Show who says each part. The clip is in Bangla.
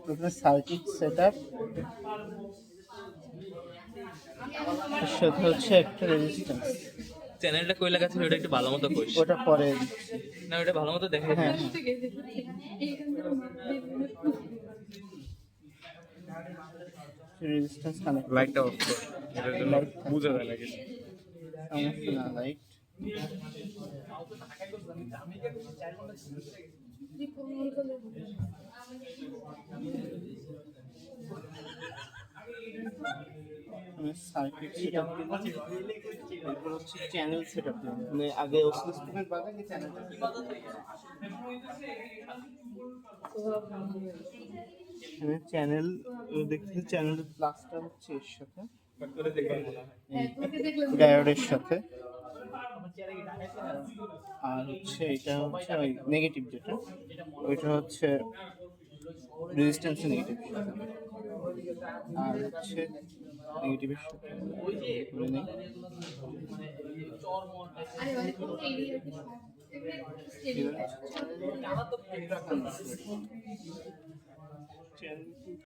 Speaker 1: প্রথমে সার্কিট সেটআপ, এর সাথে হচ্ছে একটা রেজিস্ট্যান্স।
Speaker 2: চ্যানেলটা কই লাগা ছিল ওটা একটু ভালো মতো কইস।
Speaker 1: ওটা পরে দিচ্ছি।
Speaker 2: না ওটা ভালো মতো দেখাই
Speaker 1: হ্যাঁ
Speaker 2: দিস।
Speaker 1: রেজিস্ট্যান্স কানেক্ট,
Speaker 2: লাইটটা অফ কর, এটার জন্য
Speaker 1: লাইট
Speaker 2: বুঝা যায় না কিছু।
Speaker 1: সমস্যা না, লাইট সার্কিট সেটআপ দিলাম। এরপর হচ্ছে চ্যানেল সেটআপ দিলাম, মানে আগে অসিলোস্কোপের বাজারে চ্যানেলটা চ্যানেল দেখতে, চ্যানেলের প্লাসটা হচ্ছে এর সাথে, ডায়োডের সাথে, আর হচ্ছে এটা হচ্ছে ওই নেগেটিভ যেটা, ওইটা হচ্ছে রেজিস্ট্যান্স নেগেটিভ, আর হচ্ছে নেগেটিভের সাথে করে নেই। চ্যানেল